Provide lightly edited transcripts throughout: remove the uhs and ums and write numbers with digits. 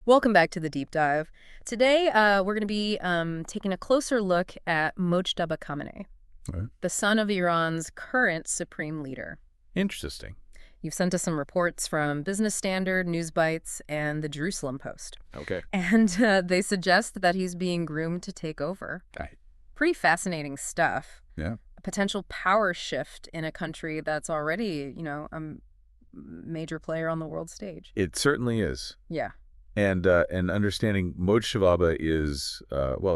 Welcome back to the deep dive. Today, we're going to be taking a closer look at Mojtaba Khamenei, Right. the son of Iran's current supreme leader. Interesting. You've sent us some reports from Business Standard, News Bites, and the Jerusalem Post. Okay. And they suggest that he's being groomed to take over. Right. Pretty fascinating stuff. Yeah. A potential power shift in a country that's already, a major player on the world stage. It certainly is. Yeah. And understanding Mojtaba is,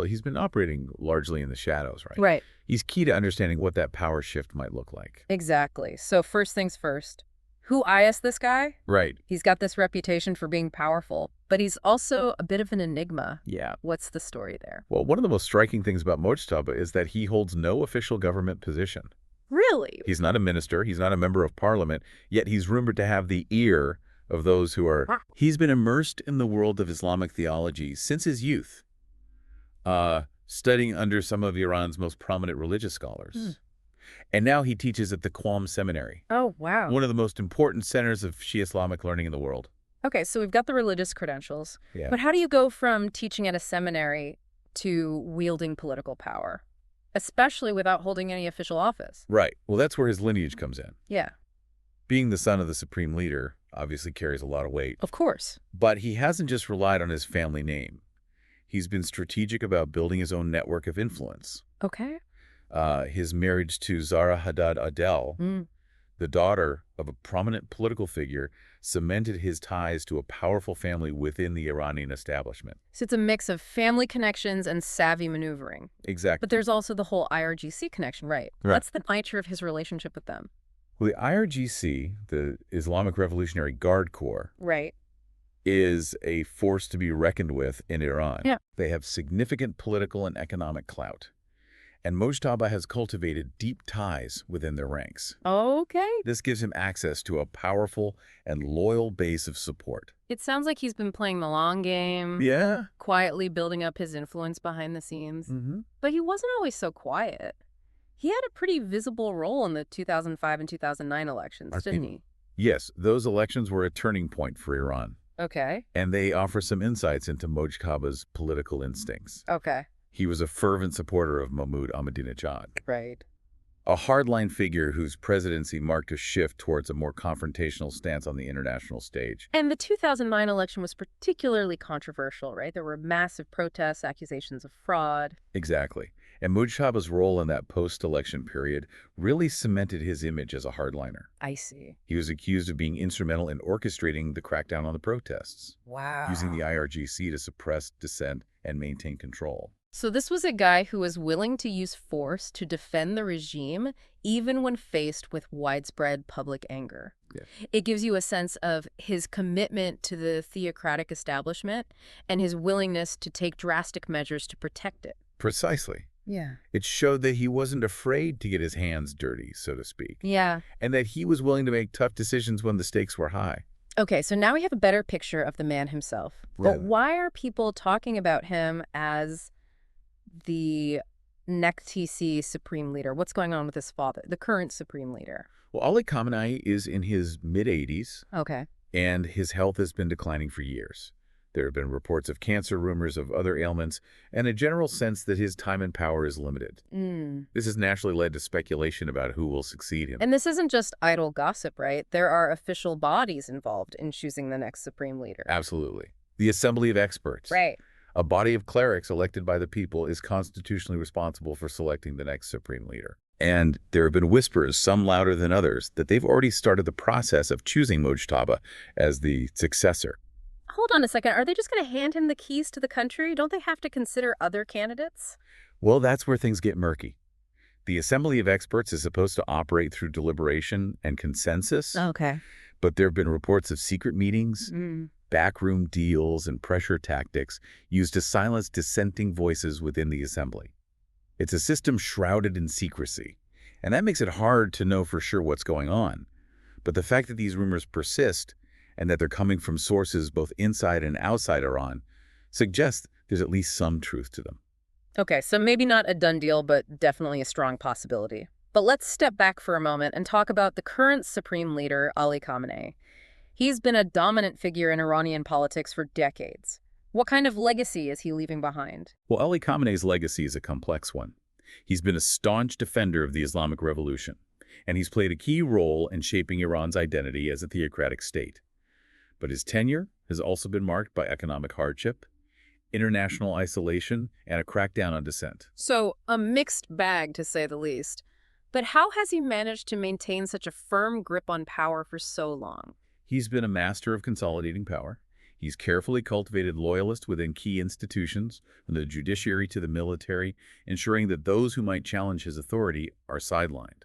he's been operating largely in the shadows, right? Right. He's key to understanding what that power shift might look like. Exactly. So first things first. Who is this guy? Right. He's got this reputation for being powerful, but he's also a bit of an enigma. Yeah. What's the story there? Well, one of the most striking things about Mojtaba is that he holds no official government position. Really? He's not a minister. He's not a member of parliament, yet he's rumored to have the ear of those who are... He's been immersed in the world of Islamic theology since his youth, studying under some of Iran's most prominent religious scholars. And now he teaches at the Qom Seminary, Oh, wow. one of the most important centers of Shia Islamic learning in the world. Okay, so we've got the religious credentials. Yeah. But how do you go from teaching at a seminary to wielding political power, especially without holding any official office? Right. Well, that's where his lineage comes in. Yeah, Being the son of the supreme leader obviously carries a lot of weight. of course. But he hasn't just relied on his family name. He's been strategic about building his own network of influence. Okay. His marriage to Zahra Haddad Adel, the daughter of a prominent political figure, cemented his ties to a powerful family within the Iranian establishment. So it's a mix of family connections and savvy maneuvering. Exactly. But there's also the whole IRGC connection, right? Right. What's the nature of his relationship with them? Well, the IRGC, the Islamic Revolutionary Guard Corps, Right. is a force to be reckoned with in Iran. Yeah. They have significant political and economic clout. And Mojtaba has cultivated deep ties within their ranks. Okay. This gives him access to a powerful and loyal base of support. It sounds like he's been playing the long game, Yeah. quietly building up his influence behind the scenes. Mm-hmm. But he wasn't always so quiet. He had a pretty visible role in the 2005 and 2009 elections, didn't he? Yes, those elections were a turning point for Iran. Okay. And they offer some insights into Mojtaba's political instincts. Okay. He was a fervent supporter of Mahmoud Ahmadinejad, Right. a hardline figure whose presidency marked a shift towards a more confrontational stance on the international stage. And the 2009 election was particularly controversial, right? There were massive protests, accusations of fraud. Exactly. And Mojtaba's role in that post-election period really cemented his image as a hardliner. I see. He was accused of being instrumental in orchestrating the crackdown on the protests, Wow. using the IRGC to suppress dissent and maintain control. So this was a guy who was willing to use force to defend the regime, even when faced with widespread public anger. Yeah. It gives you a sense of his commitment to the theocratic establishment and his willingness to take drastic measures to protect it. Precisely. Yeah. It showed that he wasn't afraid to get his hands dirty, so to speak, Yeah. and that he was willing to make tough decisions when the stakes were high. Okay, so now we have a better picture of the man himself. Right. But why are people talking about him as the next TC supreme leader? What's going on with his father, the current supreme leader? Well, Ali Khamenei is in his mid-80s, Okay. and his health has been declining for years. There have been reports of cancer, rumors of other ailments, and a general sense that his time in power is limited. This has naturally led to speculation about who will succeed him. And this isn't just idle gossip, right? There are official bodies involved in choosing the next supreme leader. Absolutely. The Assembly of Experts, Right. a body of clerics elected by the people, is constitutionally responsible for selecting the next supreme leader. And there have been whispers, some louder than others, that they've already started the process of choosing Mojtaba as the successor. Hold on a second. Are they just going to hand him the keys to the country? Don't they have to consider other candidates? Well, that's where things get murky. The Assembly of Experts is supposed to operate through deliberation and consensus, Okay. but there have been reports of secret meetings, backroom deals, and pressure tactics used to silence dissenting voices within the Assembly. It's a system shrouded in secrecy, and that makes it hard to know for sure what's going on. But the fact that these rumors persist and that they're coming from sources both inside and outside Iran suggests there's at least some truth to them. Okay, so maybe not a done deal, but definitely a strong possibility. But let's step back for a moment and talk about the current supreme leader, Ali Khamenei. He's been a dominant figure in Iranian politics for decades. What kind of legacy is he leaving behind? Well, Ali Khamenei's legacy is a complex one. He's been a staunch defender of the Islamic Revolution, and he's played a key role in shaping Iran's identity as a theocratic state. But his tenure has also been marked by economic hardship, international isolation, and a crackdown on dissent. So, a mixed bag, to say the least. But how has he managed to maintain such a firm grip on power for so long? He's been a master of consolidating power. He's carefully cultivated loyalists within key institutions, from the judiciary to the military, ensuring that those who might challenge his authority are sidelined.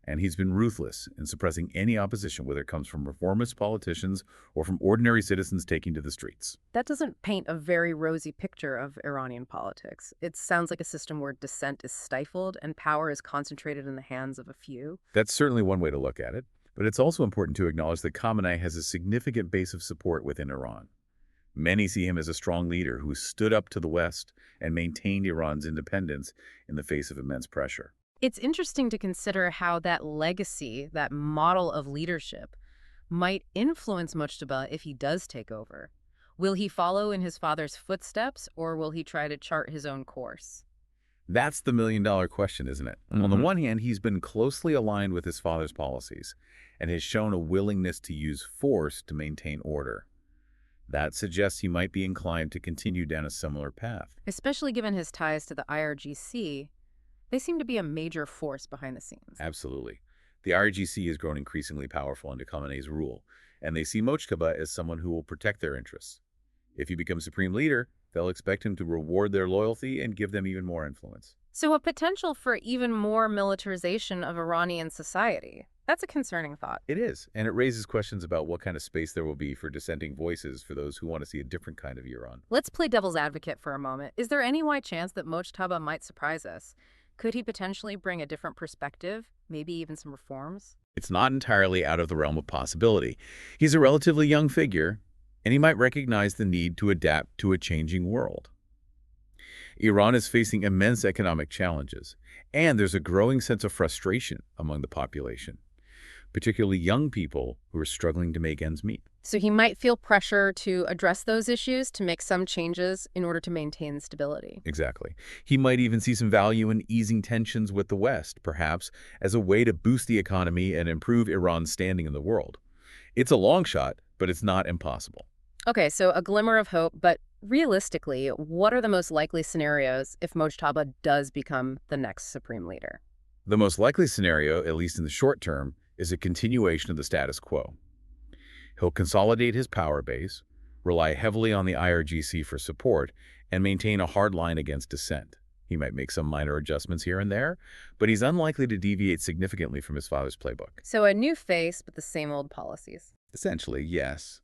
And he's been ruthless in suppressing any opposition, whether it comes from reformist politicians or from ordinary citizens taking to the streets. That doesn't paint a very rosy picture of Iranian politics. It sounds like a system where dissent is stifled and power is concentrated in the hands of a few. That's certainly one way to look at it, but it's also important to acknowledge that Khamenei has a significant base of support within Iran. Many see him as a strong leader who stood up to the West and maintained Iran's independence in the face of immense pressure. It's interesting to consider how that legacy, that model of leadership, might influence Mojtaba if he does take over. Will he follow in his father's footsteps, or will he try to chart his own course? That's the million-dollar question, isn't it? On the one hand, he's been closely aligned with his father's policies and has shown a willingness to use force to maintain order. That suggests he might be inclined to continue down a similar path. Especially given his ties to the IRGC, they seem to be a major force behind the scenes. Absolutely. The IRGC has grown increasingly powerful under Khamenei's rule, and they see Mojtaba as someone who will protect their interests. If he becomes supreme leader, they'll expect him to reward their loyalty and give them even more influence. So a potential for even more militarization of Iranian society. That's a concerning thought. It is, and it raises questions about what kind of space there will be for dissenting voices for those who want to see a different kind of Iran. Let's play devil's advocate for a moment. Is there any wide chance that Mojtaba might surprise us? Could he potentially bring a different perspective, maybe even some reforms? It's not entirely out of the realm of possibility. He's a relatively young figure, and he might recognize the need to adapt to a changing world. Iran is facing immense economic challenges, and there's a growing sense of frustration among the population, particularly young people who are struggling to make ends meet. So he might feel pressure to address those issues, to make some changes in order to maintain stability. Exactly. He might even see some value in easing tensions with the West, perhaps as a way to boost the economy and improve Iran's standing in the world. It's a long shot, but it's not impossible. Okay, so a glimmer of hope, but realistically, what are the most likely scenarios if Mojtaba does become the next supreme leader? The most likely scenario, at least in the short term, is a continuation of the status quo. He'll consolidate his power base, rely heavily on the IRGC for support, and maintain a hard line against dissent. He might make some minor adjustments here and there, but he's unlikely to deviate significantly from his father's playbook. So a new face, but the same old policies. Essentially, yes.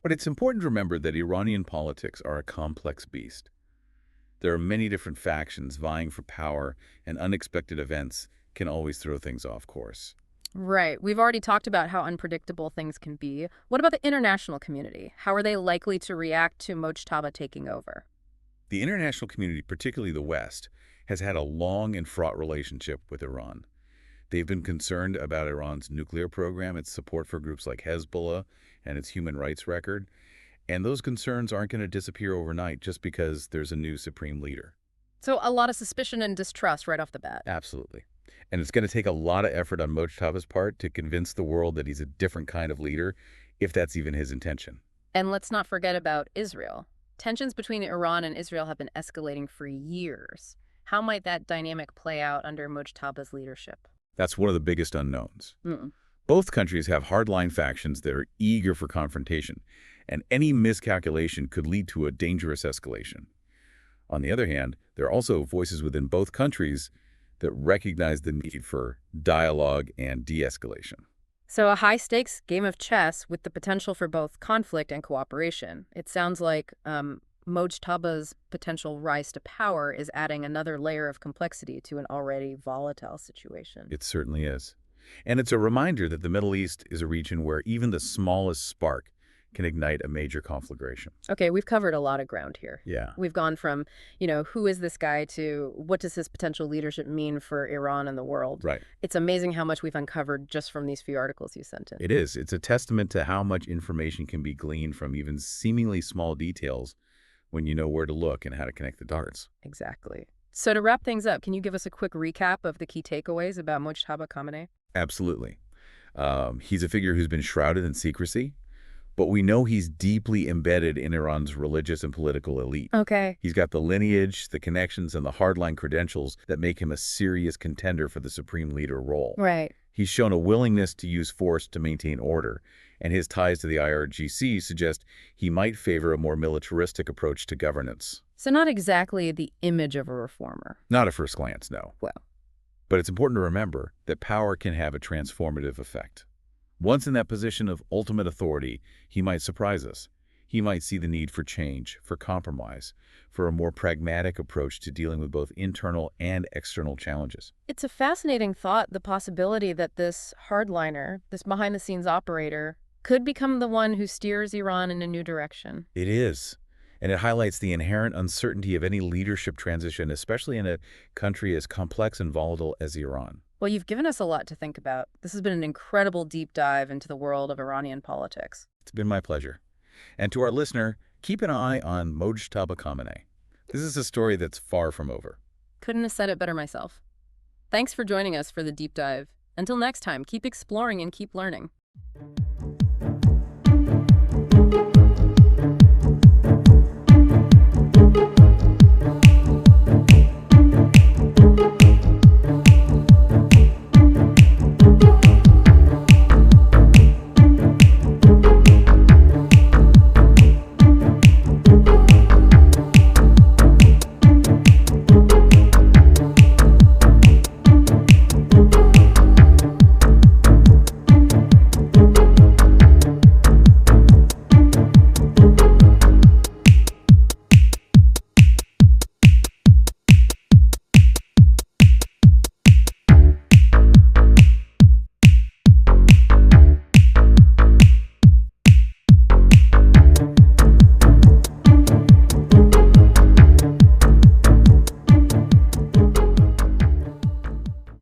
But it's important to remember that Iranian politics are a complex beast. There are many different factions vying for power, and unexpected events can always throw things off course. Right. We've already talked about how unpredictable things can be. What about the international community? How are they likely to react to Mojtaba taking over? The international community, particularly the West, has had a long and fraught relationship with Iran. They've been concerned about Iran's nuclear program, its support for groups like Hezbollah, and its human rights record. And those concerns aren't going to disappear overnight just because there's a new supreme leader. So a lot of suspicion and distrust right off the bat. Absolutely. And it's going to take a lot of effort on Mojtaba's part to convince the world that he's a different kind of leader, if that's even his intention. And let's not forget about Israel. Tensions between Iran and Israel have been escalating for years. How might that dynamic play out under Mojtaba's leadership? That's one of the biggest unknowns. Both countries have hardline factions that are eager for confrontation, and any miscalculation could lead to a dangerous escalation. On the other hand, there are also voices within both countries that recognize the need for dialogue and de-escalation. So a high-stakes game of chess with the potential for both conflict and cooperation. It sounds like Mojtaba's potential rise to power is adding another layer of complexity to an already volatile situation. It certainly is. And it's a reminder that the Middle East is a region where even the smallest spark can ignite a major conflagration. Okay, we've covered a lot of ground here. Yeah, We've gone from, who is this guy to what does his potential leadership mean for Iran and the world? right. It's amazing how much we've uncovered just from these few articles you sent in. It is. It's a testament to how much information can be gleaned from even seemingly small details when you know where to look and how to connect the dots. Exactly. So to wrap things up, can you give us a quick recap of the key takeaways about Mojtaba Khamenei? Absolutely. He's a figure who's been shrouded in secrecy, but we know he's deeply embedded in Iran's religious and political elite. Okay. He's got the lineage, the connections, and the hardline credentials that make him a serious contender for the supreme leader role. Right. He's shown a willingness to use force to maintain order, and his ties to the IRGC suggest he might favor a more militaristic approach to governance. So not exactly the image of a reformer. Not at first glance, no. Well, But it's important to remember that power can have a transformative effect. Once in that position of ultimate authority, he might surprise us. He might see the need for change, for compromise, for a more pragmatic approach to dealing with both internal and external challenges. it's a fascinating thought, the possibility that this hardliner, this behind-the-scenes operator, could become the one who steers Iran in a new direction. It is. And it highlights the inherent uncertainty of any leadership transition, especially in a country as complex and volatile as Iran. Well, you've given us a lot to think about. This has been an incredible deep dive into the world of Iranian politics. It's been my pleasure. And to our listener, keep an eye on Mojtaba Khamenei. This is a story that's far from over. Couldn't have said it better myself. Thanks for joining us for the deep dive. Until next time, keep exploring and keep learning.